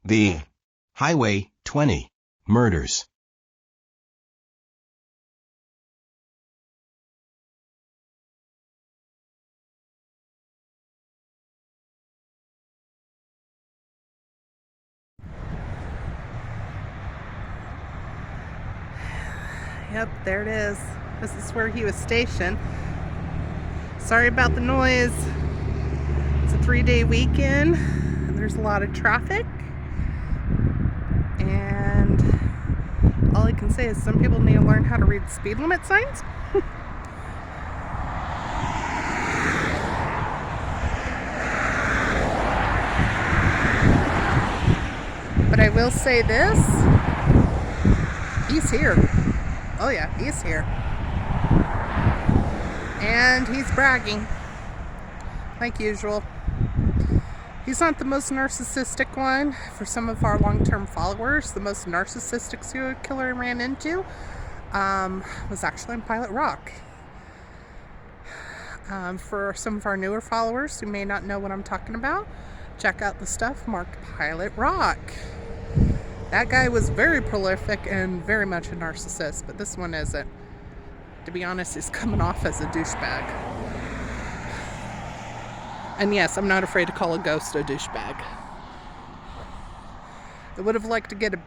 The Highway 20 Murders. Yep, there it is. This is where he was stationed. Sorry about the noise. It's a 3-day weekend, and there's a lot of traffic. And all I can say is some people need to learn how to read speed limit signs. But I will say this. He's here. Oh yeah, he's here. And he's bragging, like usual. He's not the most narcissistic one. For some of our long-term followers, the most narcissistic serial killer I ran into was actually in Pilot Rock. For some of our newer followers who may not know what I'm talking about, check out the stuff marked Pilot Rock. That guy was very prolific and very much a narcissist, but this one isn't. To be honest, he's coming off as a douchebag. And yes, I'm not afraid to call a ghost a douchebag. I would have liked to get a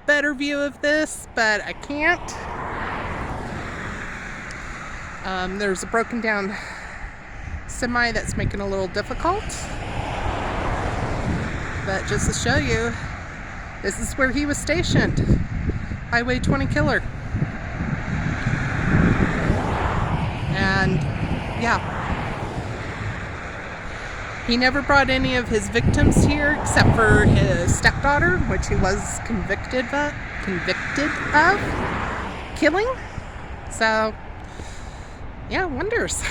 better view of this, but I can't. There's a broken down semi that's making it a little difficult. But just to show you, this is where he was stationed. Highway 20 killer. And yeah, he never brought any of his victims here except for his stepdaughter, which he was convicted of killing. So yeah, wonders.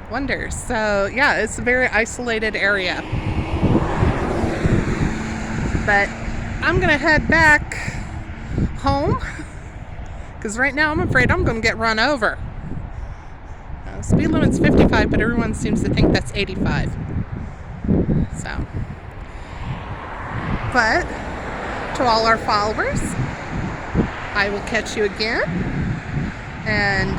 Wonders. So yeah, it's a very isolated area. But I'm gonna head back home because right now I'm afraid I'm gonna get run over. Speed limit's 55, but everyone seems to think that's 85. So, but to all our followers, I will catch you again, and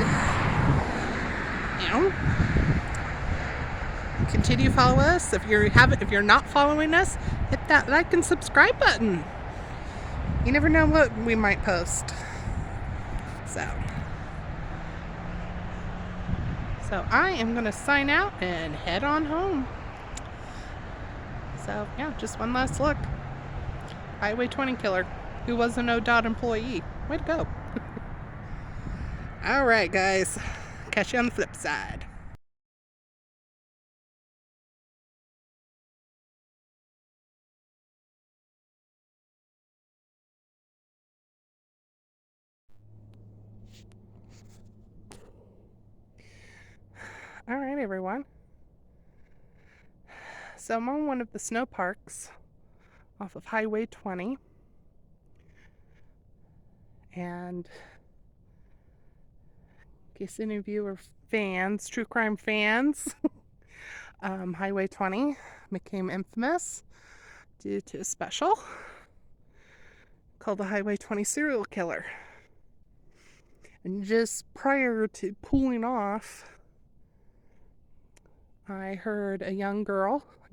continue to follow us. If you're not following us, hit that like and subscribe button. You never know what we might post. So I am going to sign out and head on home. So yeah, just one last look. Highway 20 killer, who was an ODOT employee. Way to go. Alright guys, catch you on the flip side. Alright everyone. So I'm on one of the snow parks off of Highway 20. And in case any of you are fans, true crime fans, Highway 20 became infamous due to a special called the Highway 20 Serial Killer. And just prior to pulling off, I heard a young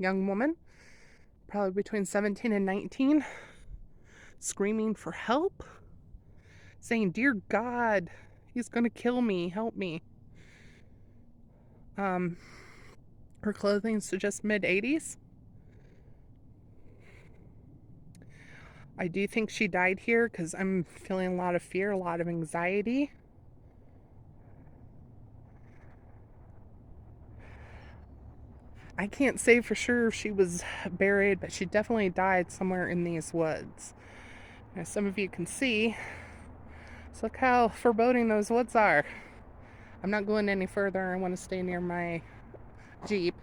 woman, probably between 17 and 19, screaming for help, saying, "Dear God, he's gonna kill me, help me." Her clothing suggests mid-80s. I do think she died here because I'm feeling a lot of fear, a lot of anxiety. I can't say for sure if she was buried, but she definitely died somewhere in these woods. As some of you can see, so look how foreboding those woods are. I'm not going any further. I want to stay near my Jeep.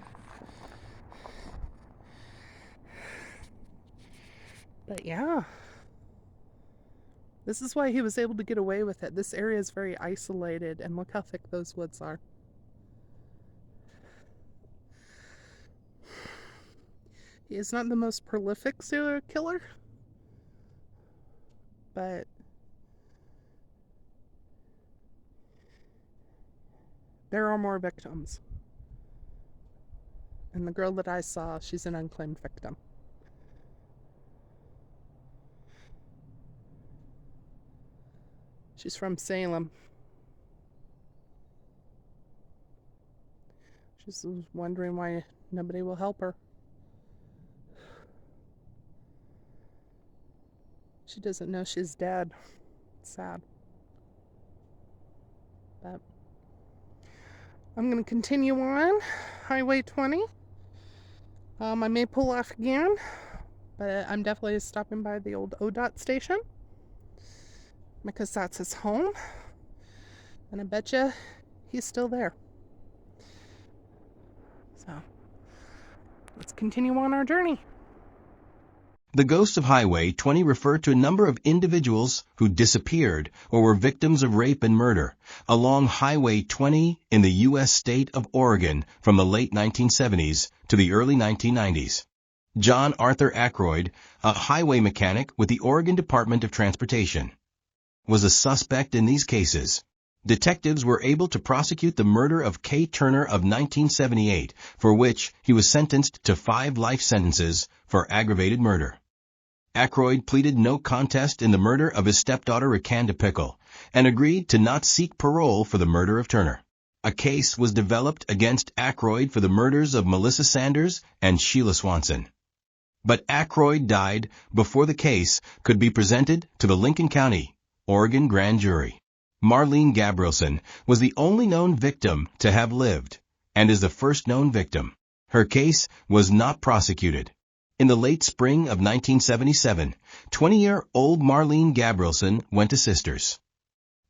But yeah, this is why he was able to get away with it. This area is very isolated, and look how thick those woods are. He is not the most prolific serial killer, but there are more victims. And the girl that I saw, she's an unclaimed victim. She's from Salem. She's wondering why nobody will help her. She doesn't know she's dead. It's sad. But I'm going to continue on Highway 20. I may pull off again, but I'm definitely stopping by the old ODOT station because that's his home. And I bet you he's still there. So let's continue on our journey. The ghosts of Highway 20 refer to a number of individuals who disappeared or were victims of rape and murder along Highway 20 in the U.S. state of Oregon from the late 1970s to the early 1990s. John Arthur Ackroyd, a highway mechanic with the Oregon Department of Transportation, was a suspect in these cases. Detectives were able to prosecute the murder of Kay Turner of 1978, for which he was sentenced to 5 life sentences for aggravated murder. Ackroyd pleaded no contest in the murder of his stepdaughter Rakanda Pickle and agreed to not seek parole for the murder of Turner. A case was developed against Ackroyd for the murders of Melissa Sanders and Sheila Swanson. But Ackroyd died before the case could be presented to the Lincoln County, Oregon grand jury. Marlene Gabrielson was the only known victim to have lived and is the first known victim. Her case was not prosecuted. In the late spring of 1977, 20-year-old Marlene Gabrielson went to Sisters,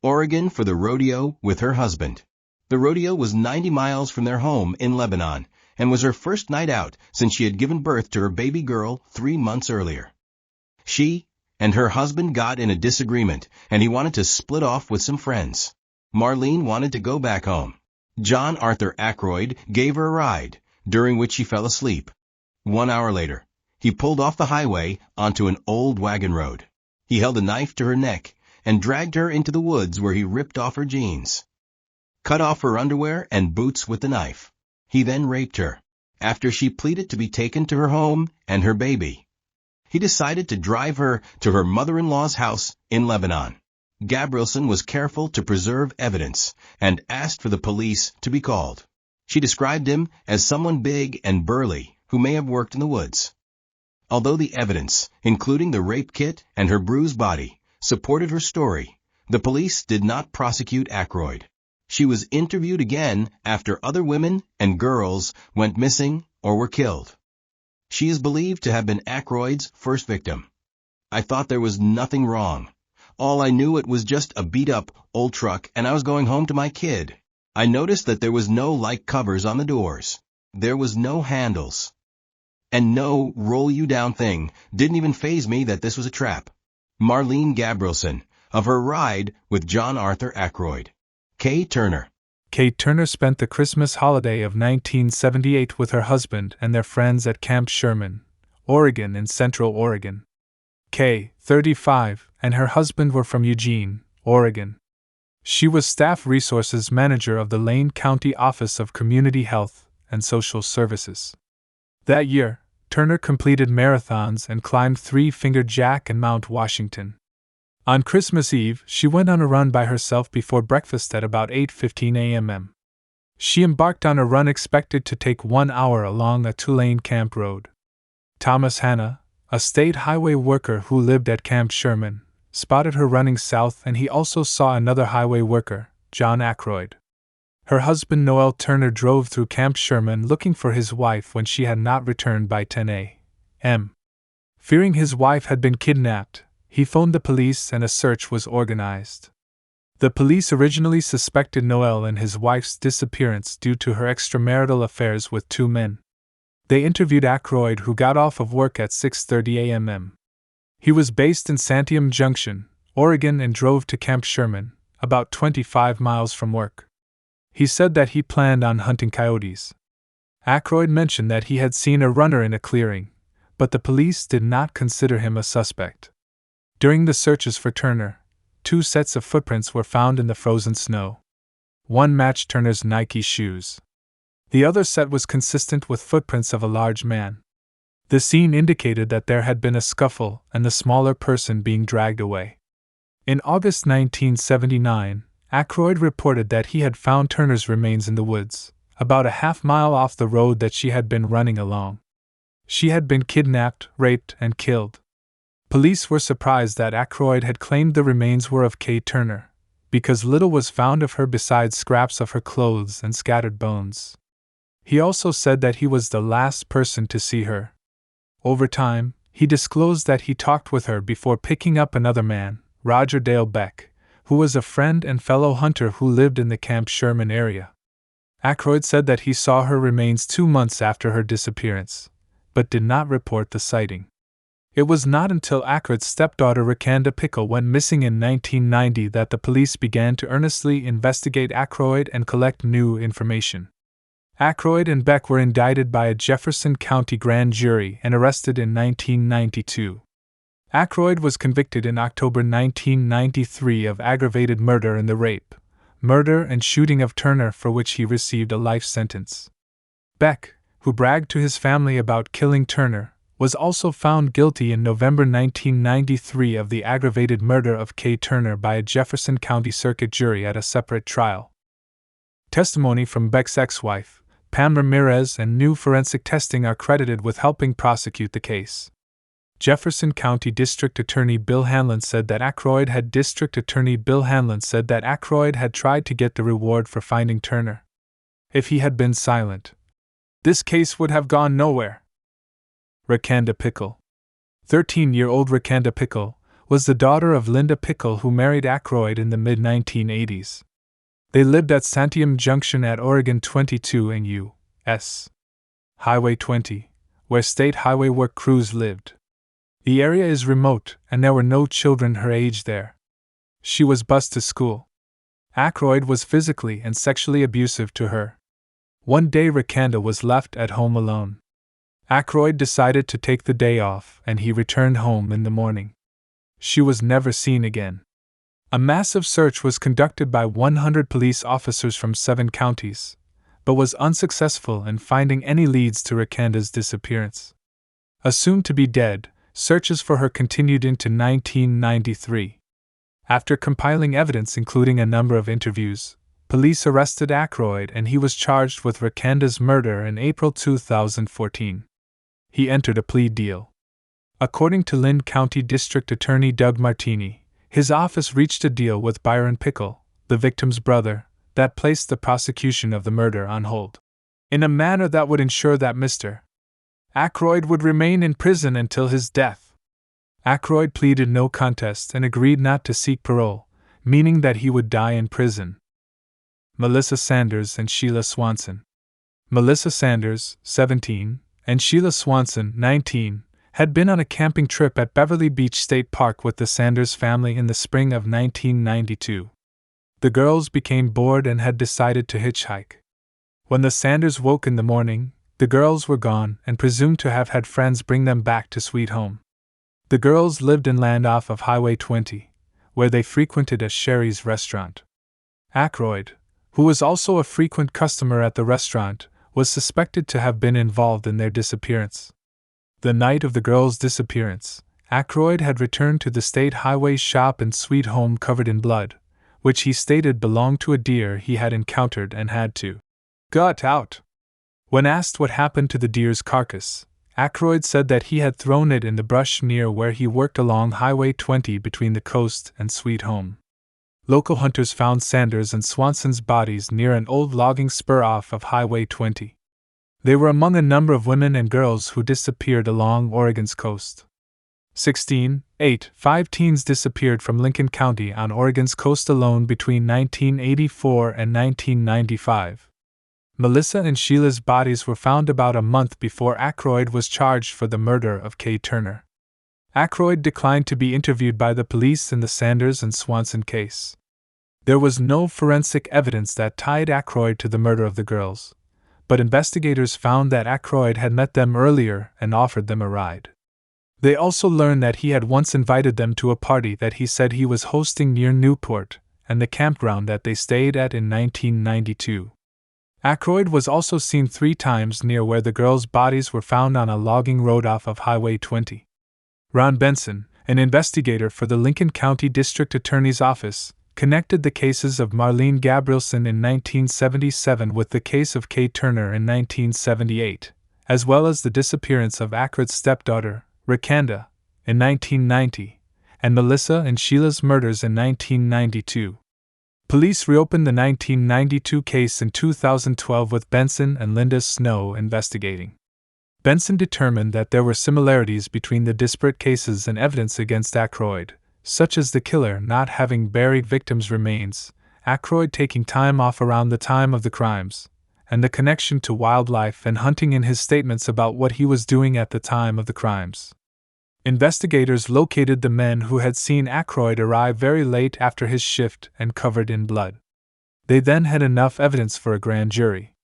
Oregon for the rodeo with her husband. The rodeo was 90 miles from their home in Lebanon and was her first night out since she had given birth to her baby girl 3 months earlier. She and her husband got in a disagreement, and he wanted to split off with some friends. Marlene wanted to go back home. John Arthur Ackroyd gave her a ride, during which she fell asleep. 1 hour later, he pulled off the highway onto an old wagon road. He held a knife to her neck and dragged her into the woods where he ripped off her jeans, cut off her underwear and boots with the knife. He then raped her. After she pleaded to be taken to her home and her baby, he decided to drive her to her mother-in-law's house in Lebanon. Gabrielson was careful to preserve evidence and asked for the police to be called. She described him as someone big and burly who may have worked in the woods. Although the evidence, including the rape kit and her bruised body, supported her story, the police did not prosecute Ackroyd. She was interviewed again after other women and girls went missing or were killed. She is believed to have been Ackroyd's first victim. I thought there was nothing wrong. All I knew it was just a beat-up old truck and I was going home to my kid. I noticed that there was no light covers on the doors. There was no handles. And no roll-you-down thing. Didn't even faze me that this was a trap. Marlene Gabrielson, of her ride with John Arthur Ackroyd. Kay Turner. Kay Turner spent the Christmas holiday of 1978 with her husband and their friends at Camp Sherman, Oregon in Central Oregon. Kay, 35, and her husband were from Eugene, Oregon. She was Staff Resources Manager of the Lane County Office of Community Health and Social Services. That year, Turner completed marathons and climbed Three Finger Jack and Mount Washington. On Christmas Eve, she went on a run by herself before breakfast at about 8:15 a.m. She embarked on a run expected to take 1 hour along a 2-lane camp road. Thomas Hanna, a state highway worker who lived at Camp Sherman, spotted her running south, and he also saw another highway worker, John Ackroyd. Her husband Noel Turner drove through Camp Sherman looking for his wife when she had not returned by 10 a.m. Fearing his wife had been kidnapped, he phoned the police and a search was organized. The police originally suspected Noel and his wife's disappearance due to her extramarital affairs with 2 men. They interviewed Ackroyd, who got off of work at 6:30 a.m. He was based in Santiam Junction, Oregon, and drove to Camp Sherman, about 25 miles from work. He said that he planned on hunting coyotes. Ackroyd mentioned that he had seen a runner in a clearing, but the police did not consider him a suspect. During the searches for Turner, 2 sets of footprints were found in the frozen snow. One matched Turner's Nike shoes. The other set was consistent with footprints of a large man. The scene indicated that there had been a scuffle and the smaller person being dragged away. In August 1979, Aykroyd reported that he had found Turner's remains in the woods, about a half-mile off the road that she had been running along. She had been kidnapped, raped, and killed. Police were surprised that Aykroyd had claimed the remains were of Kay Turner, because little was found of her besides scraps of her clothes and scattered bones. He also said that he was the last person to see her. Over time, he disclosed that he talked with her before picking up another man, Roger Dale Beck, who was a friend and fellow hunter who lived in the Camp Sherman area. Aykroyd said that he saw her remains 2 months after her disappearance, but did not report the sighting. It was not until Aykroyd's stepdaughter Rakanda Pickle went missing in 1990 that the police began to earnestly investigate Aykroyd and collect new information. Aykroyd and Beck were indicted by a Jefferson County grand jury and arrested in 1992. Aykroyd was convicted in October 1993 of aggravated murder in the rape, murder and shooting of Turner, for which he received a life sentence. Beck, who bragged to his family about killing Turner, was also found guilty in November 1993 of the aggravated murder of Kay Turner by a Jefferson County Circuit jury at a separate trial. Testimony from Beck's ex-wife, Pam Ramirez, and new forensic testing are credited with helping prosecute the case. Jefferson County District Attorney Bill Hanlon said that Aykroyd had tried to get the reward for finding Turner. If he had been silent, this case would have gone nowhere. Rakanda Pickle. 13-year-old Rakanda Pickle was the daughter of Linda Pickle, who married Aykroyd in the mid-1980s. They lived at Santiam Junction at Oregon 22 and U.S. Highway 20, where state highway work crews lived. The area is remote, and there were no children her age there. She was bused to school. Aykroyd was physically and sexually abusive to her. One day Rakanda was left at home alone. Aykroyd decided to take the day off, and he returned home in the morning. She was never seen again. A massive search was conducted by 100 police officers from 7 counties, but was unsuccessful in finding any leads to Rakanda's disappearance. Assumed to be dead, searches for her continued into 1993. After compiling evidence including a number of interviews, police arrested Aykroyd and he was charged with Rakanda's murder in April 2014. He entered a plea deal. According to Lynn County District Attorney Doug Martini, his office reached a deal with Byron Pickle, the victim's brother, that placed the prosecution of the murder on hold, in a manner that would ensure that Mr. Aykroyd would remain in prison until his death. Aykroyd pleaded no contest and agreed not to seek parole, meaning that he would die in prison. Melissa Sanders and Sheila Swanson. Melissa Sanders, 17, and Sheila Swanson, 19, had been on a camping trip at Beverly Beach State Park with the Sanders family in the spring of 1992. The girls became bored and had decided to hitchhike. When the Sanders woke in the morning, the girls were gone and presumed to have had friends bring them back to Sweet Home. The girls lived inland off of Highway 20, where they frequented a Sherry's restaurant. Aykroyd, who was also a frequent customer at the restaurant, was suspected to have been involved in their disappearance. The night of the girls' disappearance, Aykroyd had returned to the state highway shop in Sweet Home covered in blood, which he stated belonged to a deer he had encountered and had to gut out. When asked what happened to the deer's carcass, Aykroyd said that he had thrown it in the brush near where he worked along Highway 20 between the coast and Sweet Home. Local hunters found Sanders and Swanson's bodies near an old logging spur off of Highway 20. They were among a number of women and girls who disappeared along Oregon's coast. 5 teens disappeared from Lincoln County on Oregon's coast alone between 1984 and 1995. Melissa and Sheila's bodies were found about a month before Aykroyd was charged for the murder of Kay Turner. Aykroyd declined to be interviewed by the police in the Sanders and Swanson case. There was no forensic evidence that tied Aykroyd to the murder of the girls, but investigators found that Aykroyd had met them earlier and offered them a ride. They also learned that he had once invited them to a party that he said he was hosting near Newport and the campground that they stayed at in 1992. Aykroyd was also seen 3 times near where the girls' bodies were found on a logging road off of Highway 20. Ron Benson, an investigator for the Lincoln County District Attorney's Office, connected the cases of Marlene Gabrielson in 1977 with the case of Kay Turner in 1978, as well as the disappearance of Aykroyd's stepdaughter, Rakanda, in 1990, and Melissa and Sheila's murders in 1992. Police reopened the 1992 case in 2012 with Benson and Linda Snow investigating. Benson determined that there were similarities between the disparate cases and evidence against Aykroyd, such as the killer not having buried victims' remains, Aykroyd taking time off around the time of the crimes, and the connection to wildlife and hunting in his statements about what he was doing at the time of the crimes. Investigators located the men who had seen Aykroyd arrive very late after his shift and covered in blood. They then had enough evidence for a grand jury.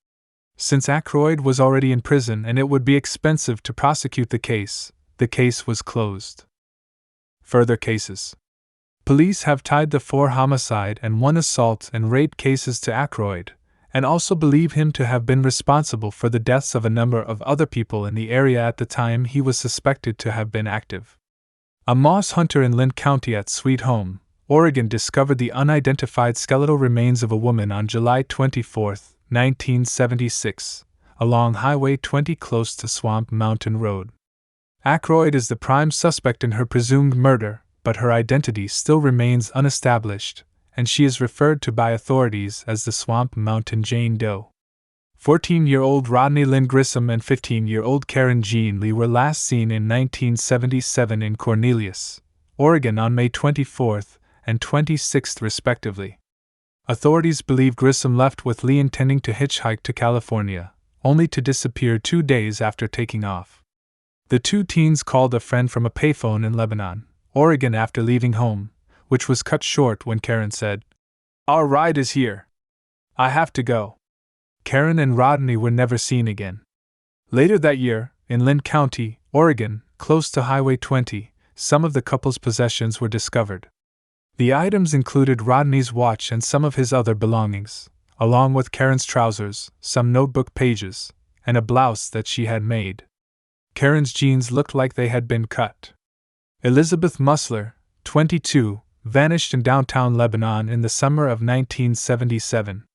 Since Aykroyd was already in prison and it would be expensive to prosecute the case was closed. Further cases. Police have tied the 4 homicide and 1 assault and rape cases to Aykroyd, and also believe him to have been responsible for the deaths of a number of other people in the area at the time he was suspected to have been active. A moss hunter in Linn County at Sweet Home, Oregon discovered the unidentified skeletal remains of a woman on July 24, 1976, along Highway 20 close to Swamp Mountain Road. Aykroyd is the prime suspect in her presumed murder, but her identity still remains unestablished, and she is referred to by authorities as the Swamp Mountain Jane Doe. 14-year-old Rodney Lynn Grissom and 15-year-old Karen Jean Lee were last seen in 1977 in Cornelius, Oregon on May 24th and 26th respectively. Authorities believe Grissom left with Lee intending to hitchhike to California, only to disappear 2 days after taking off. The 2 teens called a friend from a payphone in Lebanon, Oregon after leaving home, which was cut short when Karen said, "Our ride is here. I have to go." Karen and Rodney were never seen again. Later that year, in Linn County, Oregon, close to Highway 20, some of the couple's possessions were discovered. The items included Rodney's watch and some of his other belongings, along with Karen's trousers, some notebook pages, and a blouse that she had made. Karen's jeans looked like they had been cut. Elizabeth Musler, 22, vanished in downtown Lebanon in the summer of 1977.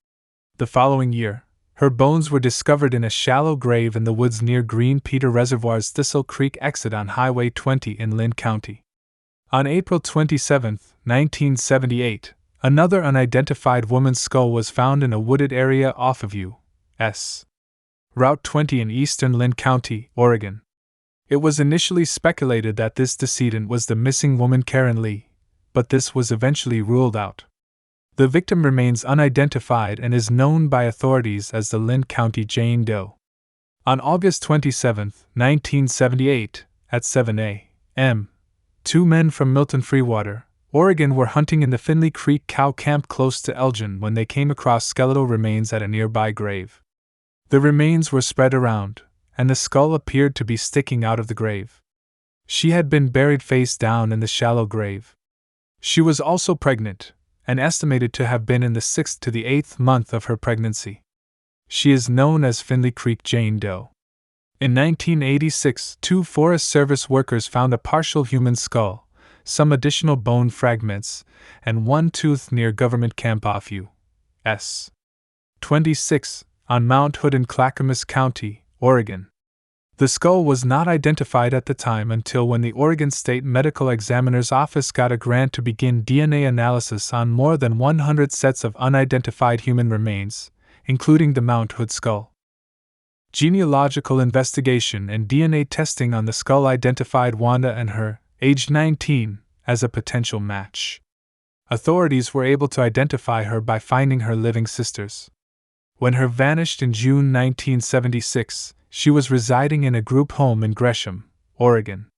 The following year, her bones were discovered in a shallow grave in the woods near Green Peter Reservoir's Thistle Creek exit on Highway 20 in Linn County. On April 27, 1978, another unidentified woman's skull was found in a wooded area off of U.S. Route 20 in eastern Linn County, Oregon. It was initially speculated that this decedent was the missing woman Karen Lee, but this was eventually ruled out. The victim remains unidentified and is known by authorities as the Linn County Jane Doe. On August 27, 1978, at 7 a.m., 2 men from Milton Freewater, Oregon were hunting in the Finley Creek cow camp close to Elgin when they came across skeletal remains at a nearby grave. The remains were spread around, and the skull appeared to be sticking out of the grave. She had been buried face down in the shallow grave. She was also pregnant, and estimated to have been in the 6th to the 8th month of her pregnancy. She is known as Finley Creek Jane Doe. In 1986, 2 Forest Service workers found a partial human skull, some additional bone fragments, and 1 tooth near Government Camp off U.S. 26 on Mount Hood in Clackamas County, Oregon. The skull was not identified at the time until when the Oregon State Medical Examiner's Office got a grant to begin DNA analysis on more than 100 sets of unidentified human remains, including the Mount Hood skull. Genealogical investigation and DNA testing on the skull identified Wanda and her, aged 19, as a potential match. Authorities were able to identify her by finding her living sisters. When her vanished in June 1976, she was residing in a group home in Gresham, Oregon.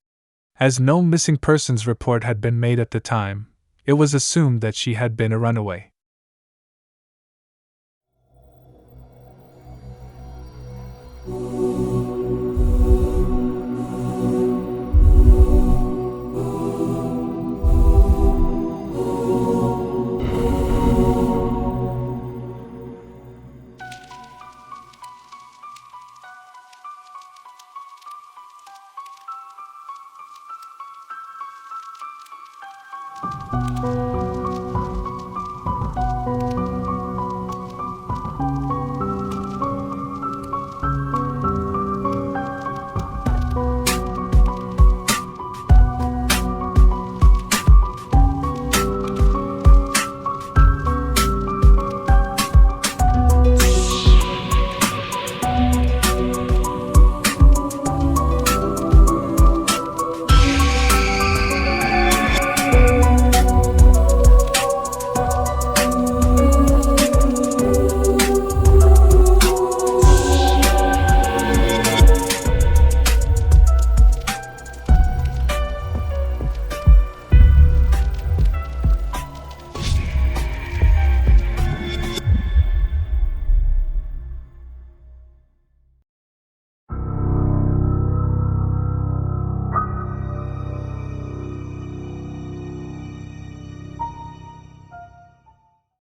As no missing persons report had been made at the time, it was assumed that she had been a runaway.